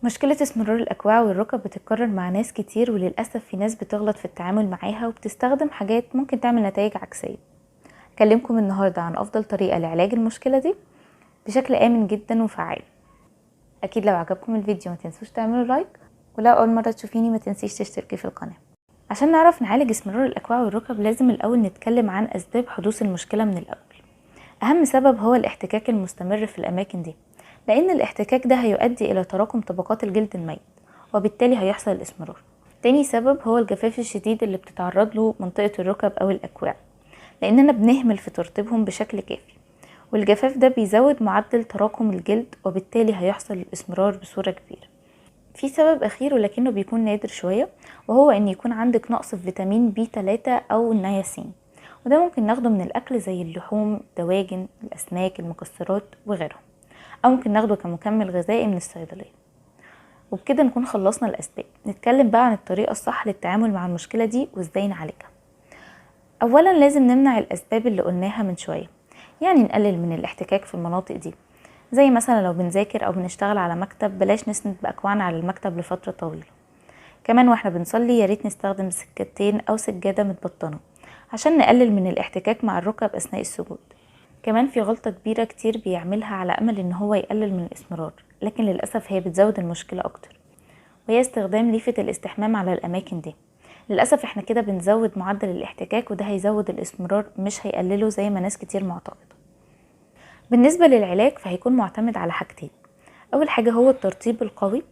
مشكلة اسمرار الأكواع والركب بتتكرر مع ناس كتير، وللأسف في ناس بتغلط في التعامل معاها وبتستخدم حاجات ممكن تعمل نتائج عكسية. هكلمكم النهاردة عن أفضل طريقة لعلاج المشكلة دي بشكل آمن جدا وفعال. أكيد لو عجبكم الفيديو ما تنسوش تعملوا لايك، ولو أول مرة تشوفيني ما تنسيش تشتركي في القناة. عشان نعرف نعالج اسمرار الأكواع والركب لازم الأول نتكلم عن أسباب حدوث المشكلة من الأول. أهم سبب هو الاحتكاك المستمر في الأماكن دي، لأن الاحتكاك ده هيؤدي إلى تراكم طبقات الجلد الميت، وبالتالي هيحصل الاسمرار. تاني سبب هو الجفاف الشديد اللي بتتعرض له منطقة الركب أو الأكواع، لأننا بنهمل في ترطيبهم بشكل كافي، والجفاف ده بيزود معدل تراكم الجلد، وبالتالي هيحصل الاسمرار بصورة كبيرة. في سبب أخير ولكنه بيكون نادر شوية، وهو إن يكون عندك نقص في فيتامين B3 أو النياسين، وده ممكن ناخده من الأكل زي اللحوم، الدواجن، الأسماك، المكسرات وغيرهم، أو ممكن ناخده كمكمل غذائي من الصيدلية. وبكده نكون خلصنا الأسباب. نتكلم بقى عن الطريقة الصح للتعامل مع المشكلة دي وإزاي نعالجها. أولا لازم نمنع الأسباب اللي قلناها من شوية، يعني نقلل من الاحتكاك في المناطق دي، زي مثلا لو بنذاكر أو بنشتغل على مكتب بلاش نسند بأكواعنا على المكتب لفترة طويلة. كمان واحنا بنصلي ياريت نستخدم سكتين أو سجادة متبطنة عشان نقلل من الاحتكاك مع الركب أثناء السجود. كمان في غلطة كبيرة كتير بيعملها على أمل إن هو يقلل من الإسمرار، لكن للأسف هي بتزود المشكلة أكتر، وهي استخدام ليفة الاستحمام على الأماكن دي. للأسف احنا كده بنزود معدل الاحتكاك، وده هيزود الإسمرار مش هيقلله زي ما ناس كتير معتقدة. بالنسبة للعلاج فهيكون معتمد على حاجتين. أول حاجة هو الترطيب القوي،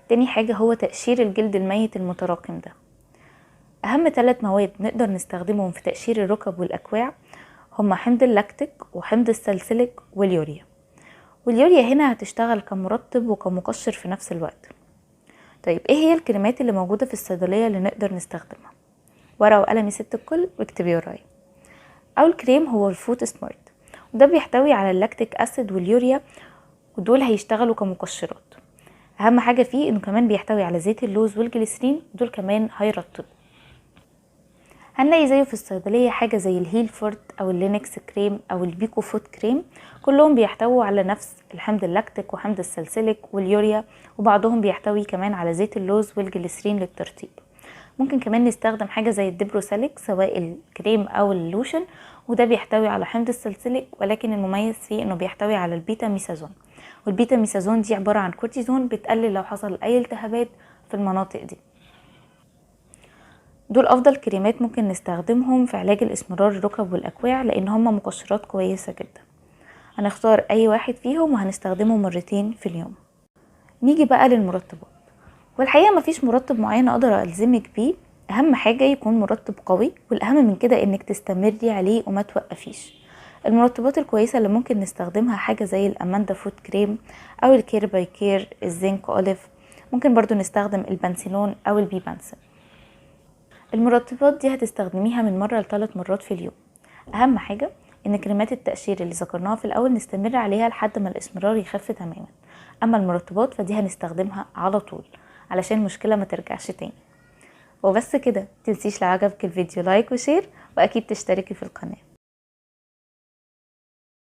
تاني حاجة هو تقشير الجلد الميت المتراكم ده. أهم 3 مواد نقدر نستخدمهم في تقشير الركب والأكواع هما حمض اللاكتيك وحمض السلسليك واليوريا. واليوريا هنا هتشتغل كمرطب وكمقشر في نفس الوقت. طيب ايه هي الكريمات اللي موجودة في الصيدلية اللي نقدر نستخدمها؟ ورقة وقلم يا ست الكل واكتبي ورايا. أول كريم هو الفوت سمارت، وده بيحتوي على اللاكتيك أسيد واليوريا، ودول هيشتغلوا كمقشرات. أهم حاجة فيه إنه كمان بيحتوي على زيت اللوز والجليسرين، دول كمان هيرطبوا. هنلاقي زيه في الصيدلية حاجة زي الهيل فورت أو اللينكس كريم أو البيكو فوت كريم، كلهم بيحتووا على نفس الحمض اللاكتيك وحمض السلسليك واليوريا، وبعضهم بيحتوي كمان على زيت اللوز والجليسرين للترطيب. ممكن كمان نستخدم حاجة زي الدبروساليك سواء الكريم أو اللوشن، وده بيحتوي على حمض السلسليك، ولكن المميز فيه إنه بيحتوي على البيتا ميثازون، والبيتا ميثازون دي عبارة عن كورتيزون بتقلل لو حصل أي التهابات في المناطق دي. دول افضل كريمات ممكن نستخدمهم في علاج الاسمرار الركب والاكواع، لان هم مقشرات كويسة جدا. هنختار اي واحد فيهم وهنستخدمه مرتين في اليوم. نيجي بقى للمرطبات، والحقيقة مفيش مرطب معين اقدر الزمك بيه، اهم حاجة يكون مرطب قوي، والاهم من كده انك تستمري عليه وما توقفيش. المرطبات الكويسة اللي ممكن نستخدمها حاجة زي الاماندا فوت كريم او الكير باي كير، الزنك اوليف، ممكن برضو نستخدم البنسلون او البي بنسل. المرطبات دي هتستخدميها من مرة ل3 مرات في اليوم. اهم حاجة ان كريمات التقشير اللي ذكرناها في الاول نستمر عليها لحد ما الاسمرار يخف تماما، اما المرطبات فدي هنستخدمها على طول علشان المشكلة ما ترجعش تاني. وبس كده، متنسيش لو عجبك الفيديو لايك وشير، واكيد تشتركي في القناة.